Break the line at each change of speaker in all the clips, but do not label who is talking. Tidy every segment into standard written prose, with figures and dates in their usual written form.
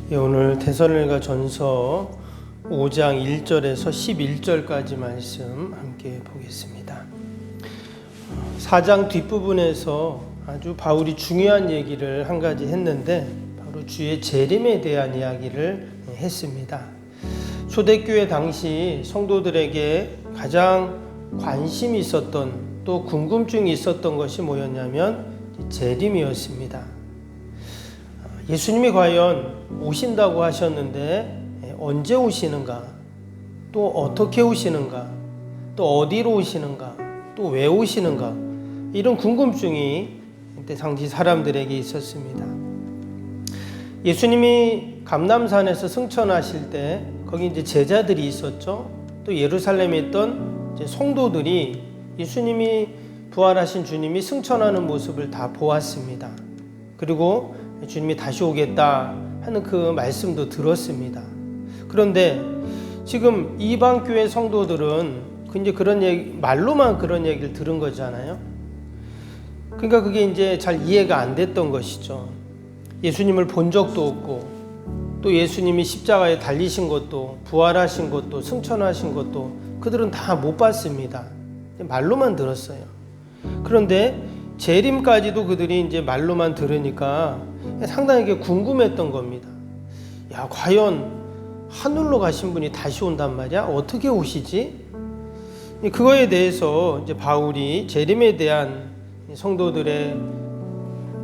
오늘 데살로니가 전서 5장 1절에서 11절까지 말씀 함께 보겠습니다. 4장 뒷부분에서 아주 바울이 중요한 얘기를 한 가지 했는데 바로 주의 재림에 대한 이야기를 했습니다. 초대교회 당시 성도들에게 가장 관심이 있었던 또 궁금증이 있었던 것이 뭐였냐면 재림이었습니다. 예수님이 과연 오신다고 하셨는데 언제 오시는가, 또 어떻게 오시는가, 또 어디로 오시는가, 또 왜 오시는가, 이런 궁금증이 그때 당시 사람들에게 있었습니다. 예수님이 감람산에서 승천하실 때 거기 이제 제자들이 있었죠. 또 예루살렘에 있던 이제 성도들이 예수님이 부활하신 주님이 승천하는 모습을 다 보았습니다. 그리고 주님이 다시 오겠다 하는 그 말씀도 들었습니다. 그런데 지금 이방 교회 성도들은 이제 그런 얘기, 말로만 그런 얘기를 들은 거잖아요. 그러니까 그게 이제 잘 이해가 안 됐던 것이죠. 예수님을 본 적도 없고, 또 예수님이 십자가에 달리신 것도, 부활하신 것도, 승천하신 것도 그들은 다 못 봤습니다. 말로만 들었어요. 그런데 재림까지도 그들이 이제 말로만 들으니까 상당히 궁금했던 겁니다. 야, 과연 하늘로 가신 분이 다시 온단 말이야? 어떻게 오시지? 그거에 대해서 이제 바울이 재림에 대한 성도들의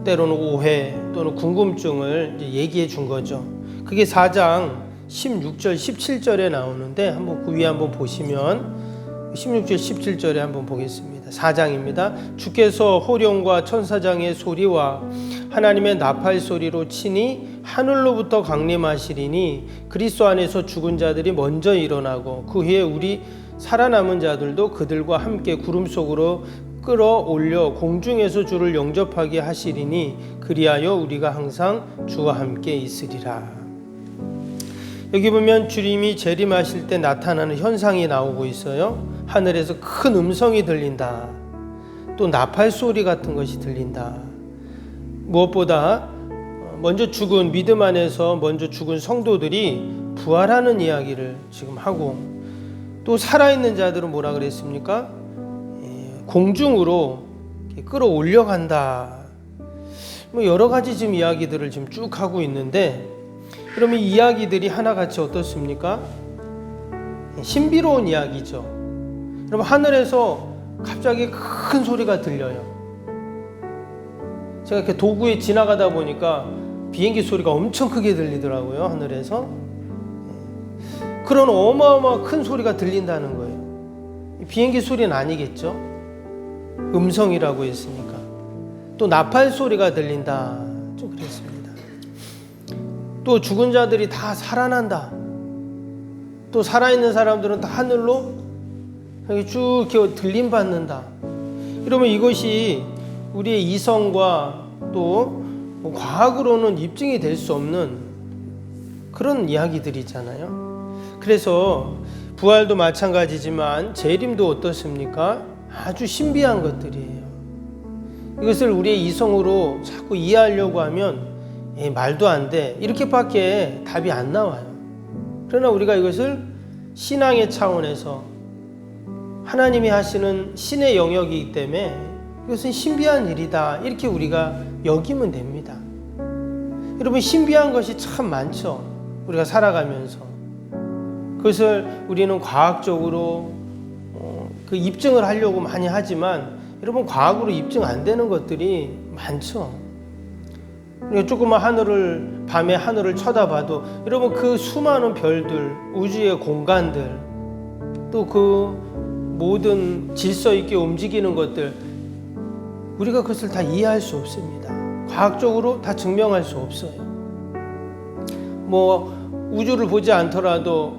때로는 오해 또는 궁금증을 이제 얘기해 준 거죠. 그게 4장 16절, 17절에 나오는데 한번 그 위에 한번 보시면 16절, 17절에 한번 보겠습니다. 4장입니다. 주께서 호령과 천사장의 소리와 하나님의 나팔 소리로 치니 하늘로부터 강림하시리니 그리스도 안에서 죽은 자들이 먼저 일어나고 그 후에 우리 살아남은 자들도 그들과 함께 구름 속으로 끌어올려 공중에서 주를 영접하게 하시리니 그리하여 우리가 항상 주와 함께 있으리라. 여기 보면 주님이 재림하실 때 나타나는 현상이 나오고 있어요. 하늘에서 큰 음성이 들린다. 또 나팔 소리 같은 것이 들린다. 무엇보다 먼저 죽은 믿음 안에서 먼저 죽은 성도들이 부활하는 이야기를 지금 하고, 또 살아있는 자들은 뭐라 그랬습니까? 공중으로 끌어올려 간다. 여러 가지 지금 이야기들을 지금 쭉 하고 있는데, 그러면 이 이야기들이 하나같이 어떻습니까? 신비로운 이야기죠. 여러분, 하늘에서 갑자기 큰 소리가 들려요. 제가 이렇게 도구에 지나가다 보니까 비행기 소리가 엄청 크게 들리더라고요, 하늘에서. 그런 어마어마한 큰 소리가 들린다는 거예요. 비행기 소리는 아니겠죠? 음성이라고 했으니까. 또 나팔 소리가 들린다. 좀 그랬습니다. 또 죽은 자들이 다 살아난다. 또 살아있는 사람들은 다 하늘로 쭉 이렇게 들림받는다. 이러면 이것이 우리의 이성과 또 과학으로는 입증이 될 수 없는 그런 이야기들이잖아요. 그래서 부활도 마찬가지지만 재림도 어떻습니까? 아주 신비한 것들이에요. 이것을 우리의 이성으로 자꾸 이해하려고 하면 말도 안 돼, 이렇게밖에 답이 안 나와요. 그러나 우리가 이것을 신앙의 차원에서 하나님이 하시는 신의 영역이기 때문에 이것은 신비한 일이다, 이렇게 우리가 여기면 됩니다. 여러분, 신비한 것이 참 많죠. 우리가 살아가면서 그것을 우리는 과학적으로 그 입증을 하려고 많이 하지만 여러분, 과학으로 입증 안 되는 것들이 많죠. 조그만 하늘을, 밤에 하늘을 쳐다봐도 여러분, 그 수많은 별들, 우주의 공간들, 또 그 모든 질서 있게 움직이는 것들, 우리가 그것을 다 이해할 수 없습니다. 과학적으로 다 증명할 수 없어요. 우주를 보지 않더라도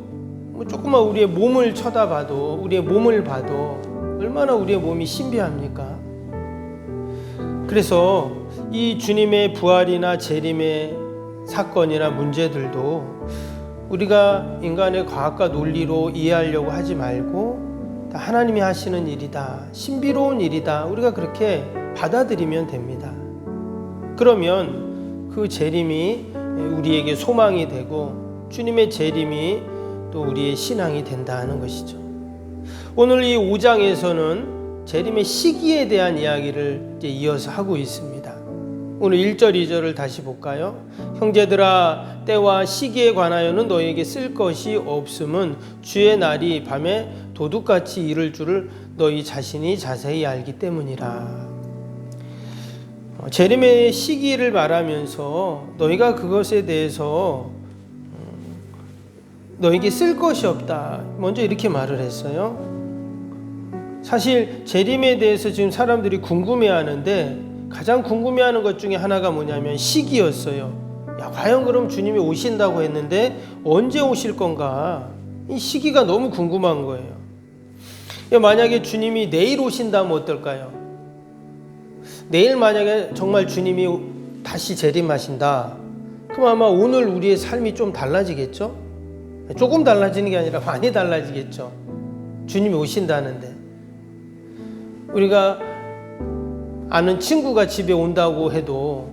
조금만 우리의 몸을 쳐다봐도, 우리의 몸을 봐도 얼마나 우리의 몸이 신비합니까? 그래서 이 주님의 부활이나 재림의 사건이나 문제들도 우리가 인간의 과학과 논리로 이해하려고 하지 말고 하나님이 하시는 일이다, 신비로운 일이다, 우리가 그렇게 받아들이면 됩니다. 그러면 그 재림이 우리에게 소망이 되고 주님의 재림이 또 우리의 신앙이 된다는 것이죠. 오늘 이 5장에서는 재림의 시기에 대한 이야기를 이제 이어서 하고 있습니다. 오늘 1절, 2절을 다시 볼까요? 형제들아, 때와 시기에 관하여는 너에게 쓸 것이 없음은 주의 날이 밤에 도둑같이 이를 줄을 너희 자신이 자세히 알기 때문이라. 재림의 시기를 말하면서 너희가 그것에 대해서 너에게 쓸 것이 없다. 먼저 이렇게 말을 했어요. 사실 재림에 대해서 지금 사람들이 궁금해하는데 가장 궁금해하는 것 중에 하나가 뭐냐면 시기였어요. 야, 과연 그럼 주님이 오신다고 했는데 언제 오실 건가? 이 시기가 너무 궁금한 거예요. 만약에 주님이 내일 오신다면 어떨까요? 내일 만약에 정말 주님이 다시 재림하신다. 그럼 아마 오늘 우리의 삶이 좀 달라지겠죠? 조금 달라지는 게 아니라 많이 달라지겠죠. 주님이 오신다는데. 우리가 아는 친구가 집에 온다고 해도,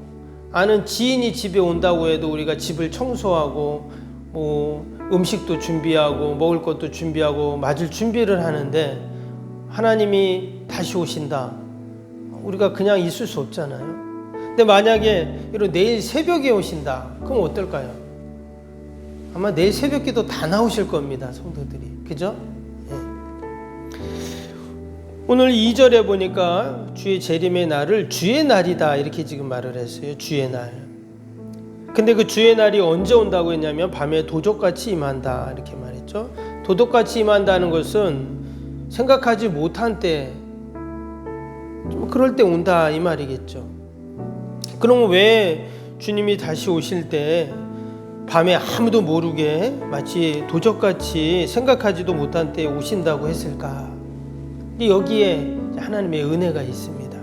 아는 지인이 집에 온다고 해도 우리가 집을 청소하고 음식도 준비하고 먹을 것도 준비하고 맞을 준비를 하는데 하나님이 다시 오신다. 우리가 그냥 있을 수 없잖아요. 근데 만약에 이런 내일 새벽에 오신다. 그럼 어떨까요? 아마 내일 새벽 기도 다 나오실 겁니다. 성도들이. 그죠? 오늘 2절에 보니까 주의 재림의 날을 주의 날이다 이렇게 지금 말을 했어요. 주의 날. 근데 그 주의 날이 언제 온다고 했냐면 밤에 도적같이 임한다 이렇게 말했죠. 도적같이 임한다는 것은 생각하지 못한 때, 좀 그럴 때 온다 이 말이겠죠. 그럼 왜 주님이 다시 오실 때 밤에 아무도 모르게 마치 도적같이 생각하지도 못한 때에 오신다고 했을까? 여기에 하나님의 은혜가 있습니다.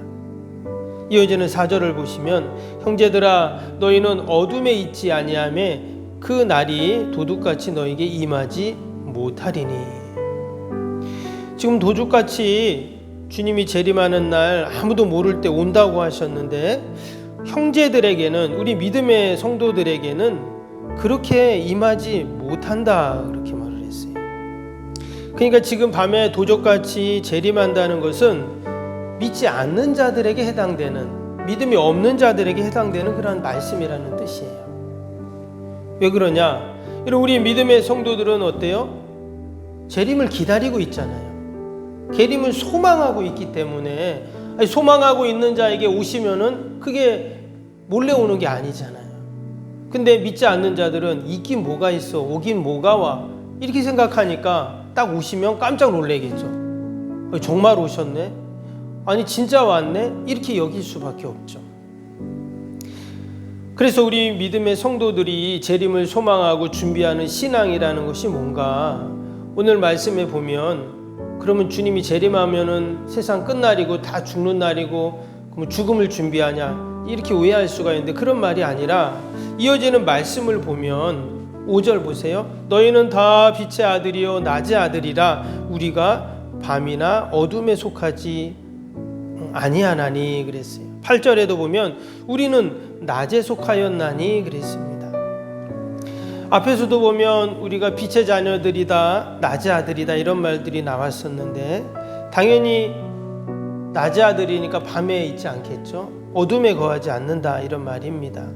이어지는 4절을 보시면 형제들아 너희는 어둠에 있지 아니하매 그 날이 도둑같이 너에게 임하지 못하리니. 지금 도둑같이 주님이 재림하는 날 아무도 모를 때 온다고 하셨는데 형제들에게는, 우리 믿음의 성도들에게는 그렇게 임하지 못한다 그렇게 말을 했어요. 그러니까 지금 밤에 도적같이 재림한다는 것은 믿지 않는 자들에게 해당되는, 믿음이 없는 자들에게 해당되는 그런 말씀이라는 뜻이에요. 왜 그러냐? 우리 믿음의 성도들은 어때요? 재림을 기다리고 있잖아요. 재림을 소망하고 있기 때문에, 소망하고 있는 자에게 오시면은 그게 몰래 오는 게 아니잖아요. 근데 믿지 않는 자들은 있긴 뭐가 있어, 오긴 뭐가 와, 이렇게 생각하니까 딱 오시면 깜짝 놀라겠죠. 정말 오셨네? 아니 진짜 왔네? 이렇게 여길 수밖에 없죠. 그래서 우리 믿음의 성도들이 재림을 소망하고 준비하는 신앙이라는 것이 뭔가, 오늘 말씀에 보면 그러면 주님이 재림하면은 세상 끝날이고 다 죽는 날이고 그럼 죽음을 준비하냐 이렇게 오해할 수가 있는데 그런 말이 아니라 이어지는 말씀을 보면 5절 보세요. 너희는 다 빛의 아들이요 낮의 아들이라 우리가 밤이나 어둠에 속하지 아니하나니 그랬어요. 8절에도 보면 우리는 낮에 속하였나니 그랬습니다. 앞에서도 보면 우리가 빛의 자녀들이다, 낮의 아들이다 이런 말들이 나왔었는데 당연히 낮의 아들이니까 밤에 있지 않겠죠. 어둠에 거하지 않는다 이런 말입니다.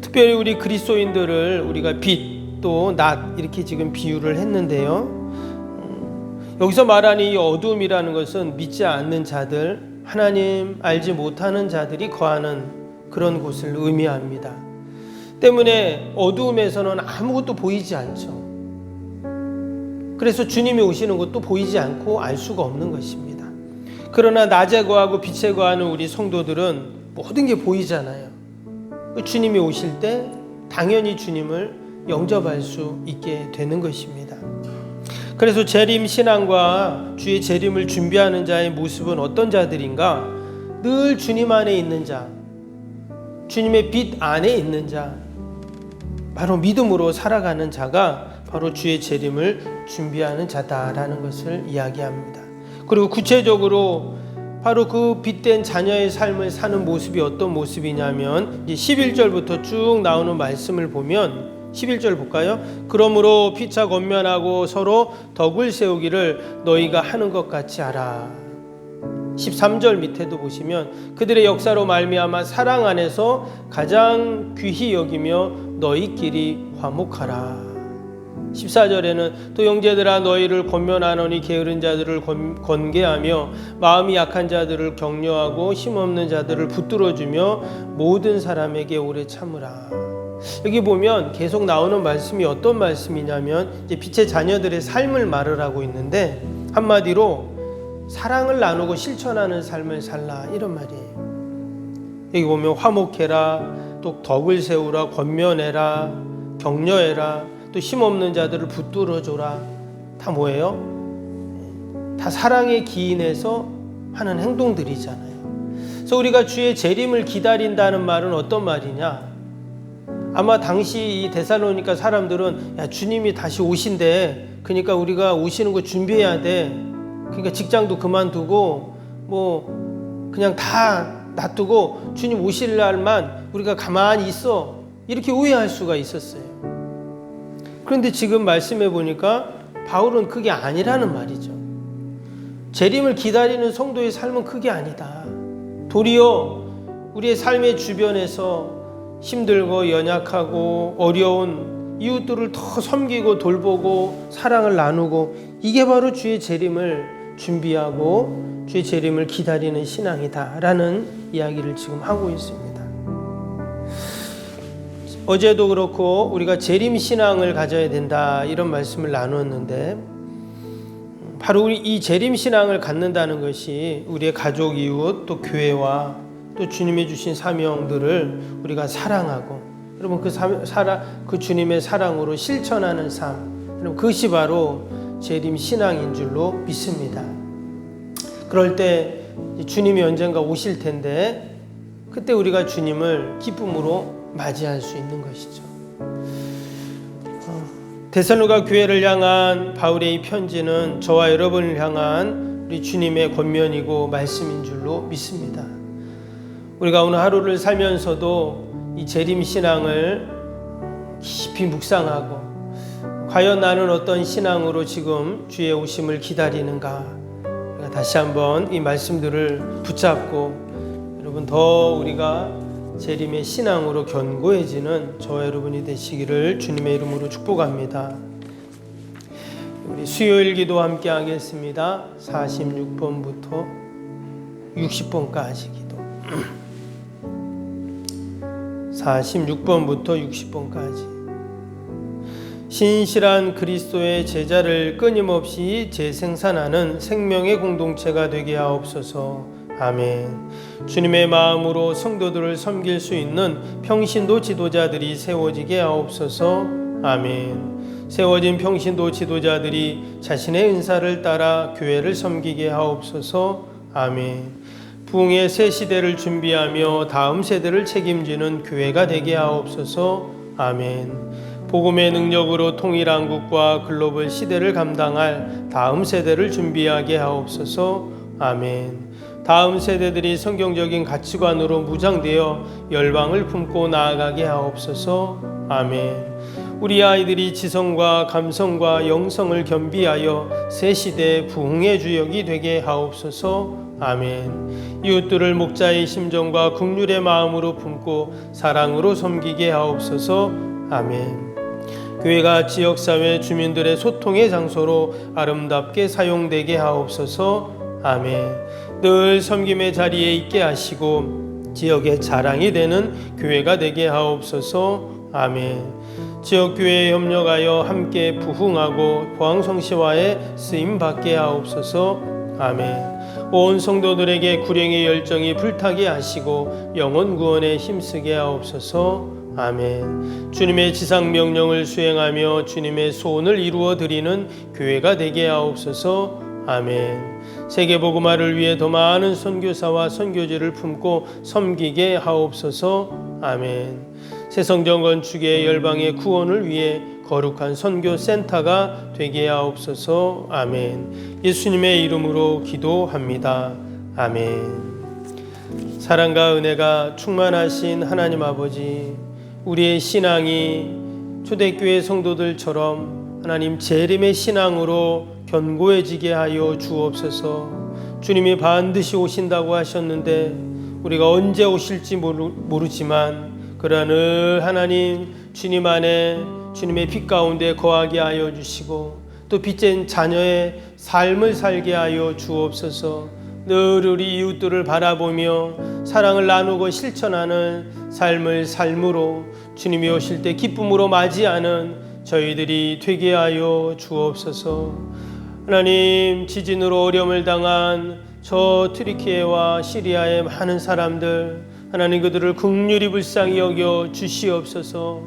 특별히 우리 그리스도인들을 우리가 빛 또 낮 이렇게 지금 비유를 했는데요. 여기서 말하는 이 어둠이라는 것은 믿지 않는 자들, 하나님 알지 못하는 자들이 거하는 그런 곳을 의미합니다. 때문에 어두움에서는 아무것도 보이지 않죠. 그래서 주님이 오시는 것도 보이지 않고 알 수가 없는 것입니다. 그러나 낮에 거하고 빛에 거하는 우리 성도들은 모든 게 보이잖아요. 주님이 오실 때 당연히 주님을 영접할 수 있게 되는 것입니다. 그래서 재림 신앙과 주의 재림을 준비하는 자의 모습은 어떤 자들인가? 늘 주님 안에 있는 자, 주님의 빛 안에 있는 자, 바로 믿음으로 살아가는 자가 바로 주의 재림을 준비하는 자다라는 것을 이야기합니다. 그리고 구체적으로 바로 그 빛된 자녀의 삶을 사는 모습이 어떤 모습이냐면 이제 11절부터 쭉 나오는 말씀을 보면 11절 볼까요? 그러므로 피차 권면하고 서로 덕을 세우기를 너희가 하는 것 같이 하라. 13절 밑에도 보시면 그들의 역사로 말미암아 사랑 안에서 가장 귀히 여기며 너희끼리 화목하라. 14절에는 또 형제들아 너희를 권면하노니 게으른 자들을 권계하며 마음이 약한 자들을 격려하고 힘없는 자들을 붙들어주며 모든 사람에게 오래 참으라. 여기 보면 계속 나오는 말씀이 어떤 말씀이냐면 이제 빛의 자녀들의 삶을 말을 하고 있는데 한마디로 사랑을 나누고 실천하는 삶을 살라 이런 말이에요. 여기 보면 화목해라, 또 덕을 세우라, 권면해라, 격려해라, 또 힘없는 자들을 붙들어줘라. 다 뭐예요? 다 사랑에 기인해서 하는 행동들이잖아요. 그래서 우리가 주의 재림을 기다린다는 말은 어떤 말이냐? 아마 당시 이 데살로니가 사람들은 야, 주님이 다시 오신대. 그러니까 우리가 오시는 거 준비해야 돼. 그러니까 직장도 그만두고 뭐 그냥 다 놔두고 주님 오실 날만 우리가 가만히 있어. 이렇게 오해할 수가 있었어요. 그런데 지금 말씀해 보니까 바울은 그게 아니라는 말이죠. 재림을 기다리는 성도의 삶은 그게 아니다. 도리어 우리의 삶의 주변에서 힘들고 연약하고 어려운 이웃들을 더 섬기고 돌보고 사랑을 나누고 이게 바로 주의 재림을 준비하고 주의 재림을 기다리는 신앙이다라는 이야기를 지금 하고 있습니다. 어제도 그렇고 우리가 재림 신앙을 가져야 된다 이런 말씀을 나누었는데 바로 이 재림 신앙을 갖는다는 것이 우리의 가족, 이웃, 또 교회와 또 주님이 주신 사명들을 우리가 사랑하고 여러분 그 주님의 사랑으로 실천하는 삶 여러분 그것이 바로 재림 신앙인 줄로 믿습니다. 그럴 때 주님이 언젠가 오실 텐데 그때 우리가 주님을 기쁨으로 맞이할 수 있는 것이죠. 데살로가 교회를 향한 바울의 이 편지는 저와 여러분을 향한 우리 주님의 권면이고 말씀인 줄로 믿습니다. 우리가 오늘 하루를 살면서도 이 재림 신앙을 깊이 묵상하고 과연 나는 어떤 신앙으로 지금 주의 오심을 기다리는가 다시 한번 이 말씀들을 붙잡고 여러분 더 우리가 재림의 신앙으로 견고해지는 저와 여러분이 되시기를 주님의 이름으로 축복합니다. 우리 수요일 기도 함께 하겠습니다. 46번부터 60번까지 기도 46번부터 60번까지 신실한 그리스도의 제자를 끊임없이 재생산하는 생명의 공동체가 되게 하옵소서. 아멘. 주님의 마음으로 성도들을 섬길 수 있는 평신도 지도자들이 세워지게 하옵소서. 아멘. 세워진 평신도 지도자들이 자신의 은사를 따라 교회를 섬기게 하옵소서. 아멘. 부흥의 새 시대를 준비하며 다음 세대를 책임지는 교회가 되게 하옵소서. 아멘. 복음의 능력으로 통일한국과 글로벌 시대를 감당할 다음 세대를 준비하게 하옵소서. 아멘. 다음 세대들이 성경적인 가치관으로 무장되어 열방을 품고 나아가게 하옵소서. 아멘. 우리 아이들이 지성과 감성과 영성을 겸비하여 새 시대의 부흥의 주역이 되게 하옵소서. 아멘. 이웃들을 목자의 심정과 긍휼의 마음으로 품고 사랑으로 섬기게 하옵소서. 아멘. 교회가 지역사회 주민들의 소통의 장소로 아름답게 사용되게 하옵소서. 아멘. 늘 섬김의 자리에 있게 하시고 지역의 자랑이 되는 교회가 되게 하옵소서. 아멘. 지역교회에 협력하여 함께 부흥하고 포항성시화에 쓰임받게 하옵소서. 아멘. 온 성도들에게 구령의 열정이 불타게 하시고 영혼 구원에 힘쓰게 하옵소서. 아멘. 주님의 지상 명령을 수행하며 주님의 소원을 이루어 드리는 교회가 되게 하옵소서. 아멘. 세계 복음화를 위해 더 많은 선교사와 선교지를 품고 섬기게 하옵소서. 아멘. 새성전 건축의 열방의 구원을 위해 거룩한 선교센터가 되게 하옵소서. 아멘. 예수님의 이름으로 기도합니다. 아멘. 사랑과 은혜가 충만하신 하나님 아버지, 우리의 신앙이 초대교회 성도들처럼 하나님 재림의 신앙으로 견고해지게 하여 주옵소서. 주님이 반드시 오신다고 하셨는데 우리가 언제 오실지 모르지만 그러나 늘 하나님 주님 안에 주님의 빛 가운데 거하게 하여 주시고 또 빛된 자녀의 삶을 살게 하여 주옵소서. 늘 우리 이웃들을 바라보며 사랑을 나누고 실천하는 삶을 삶으로 주님이 오실 때 기쁨으로 맞이하는 저희들이 되게 하여 주옵소서. 하나님, 지진으로 어려움을 당한 저 트리키에와 시리아의 많은 사람들, 하나님 그들을 긍휼히 불쌍히 여겨 주시옵소서.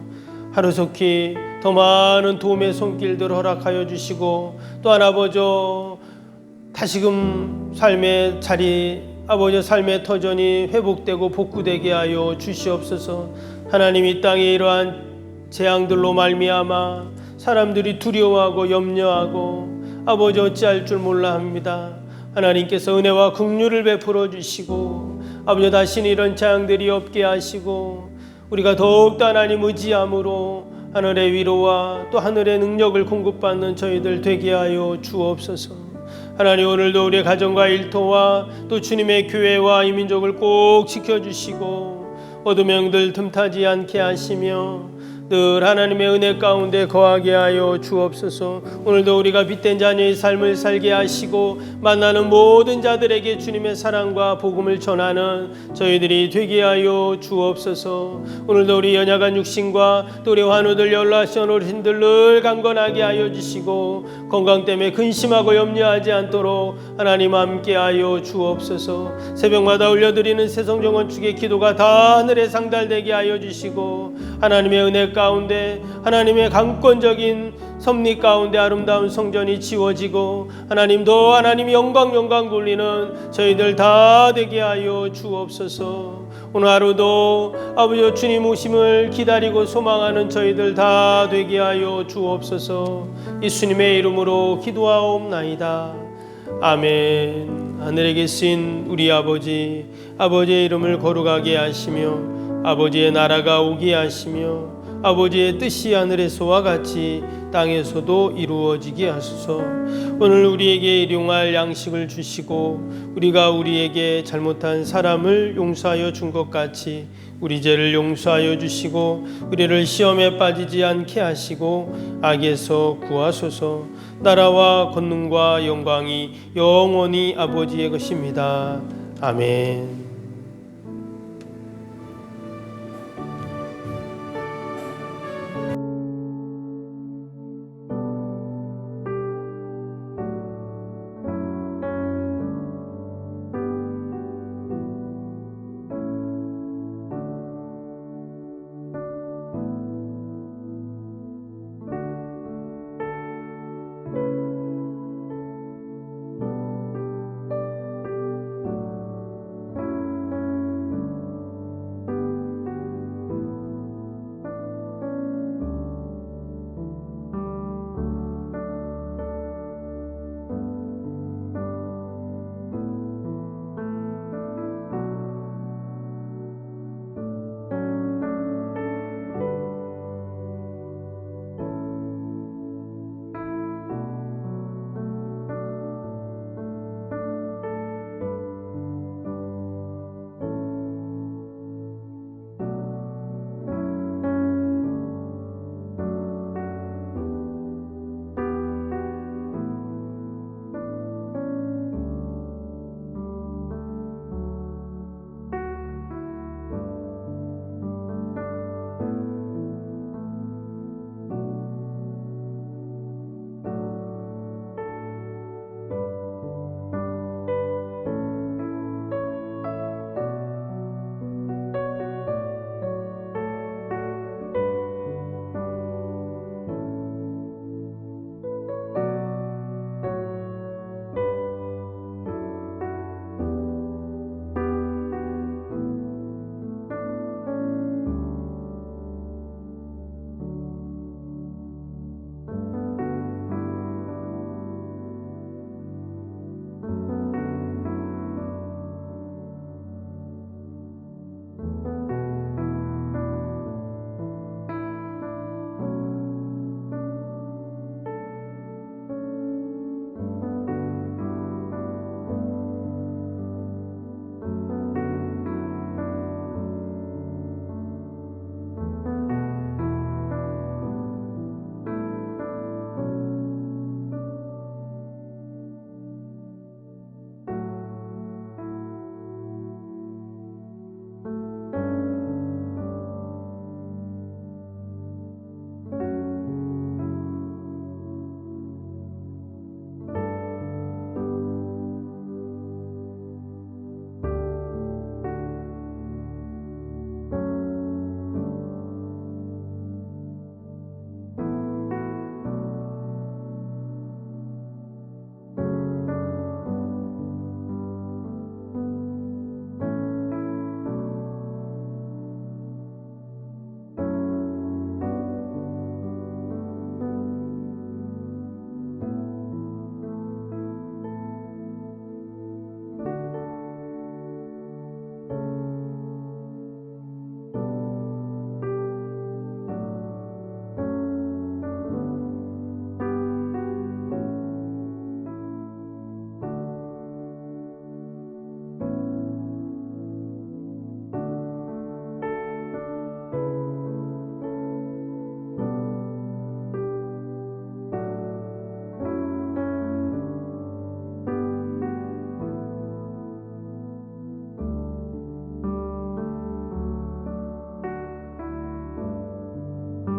하루속히 더 많은 도움의 손길들을 허락하여 주시고 또한 아버지 다시금 삶의 자리 아버지 삶의 터전이 회복되고 복구되게 하여 주시옵소서. 하나님, 이 땅에 이러한 재앙들로 말미암아 사람들이 두려워하고 염려하고 아버지 어찌할 줄 몰라 합니다. 하나님께서 은혜와 긍휼을 베풀어 주시고 아버지 다시는 이런 재앙들이 없게 하시고 우리가 더욱더 하나님 의지함으로 하늘의 위로와 또 하늘의 능력을 공급받는 저희들 되게 하여 주옵소서. 하나님, 오늘도 우리의 가정과 일터와 또 주님의 교회와 이 민족을 꼭 지켜주시고 어둠의 영들 틈타지 않게 하시며 늘 하나님의 은혜 가운데 거하게 하여 주옵소서. 오늘도 우리가 빛된 자녀의 삶을 살게 하시고 만나는 모든 자들에게 주님의 사랑과 복음을 전하는 저희들이 되게 하여 주옵소서. 오늘도 우리 연약한 육신과 또 우리 환우들 연락하신 어르신들 늘 강건하게 하여 주시고 건강 때문에 근심하고 염려하지 않도록 하나님 함께 하여 주옵소서. 새벽마다 올려드리는 새성정원축의 기도가 다 하늘에 상달되게 하여 주시고 하나님의 은혜 가운데 하나님의 강권적인 섭리 가운데 아름다운 성전이 지어지고 하나님도 하나님이 영광 돌리는 저희들 다 되게 하여 주옵소서. 오늘 하루도 아버지 주님 오심을 기다리고 소망하는 저희들 다 되게 하여 주옵소서. 예수님의 이름으로 기도하옵나이다. 아멘. 하늘에 계신 우리 아버지, 아버지의 이름을 거룩하게 하시며 아버지의 나라가 오게 하시며 아버지의 뜻이 하늘에서와 같이 땅에서도 이루어지게 하소서. 오늘 우리에게 일용할 양식을 주시고 우리가 우리에게 잘못한 사람을 용서하여 준 것 같이 우리 죄를 용서하여 주시고 우리를 시험에 빠지지 않게 하시고 악에서 구하소서. 나라와 권능과 영광이 영원히 아버지의 것입니다. 아멘.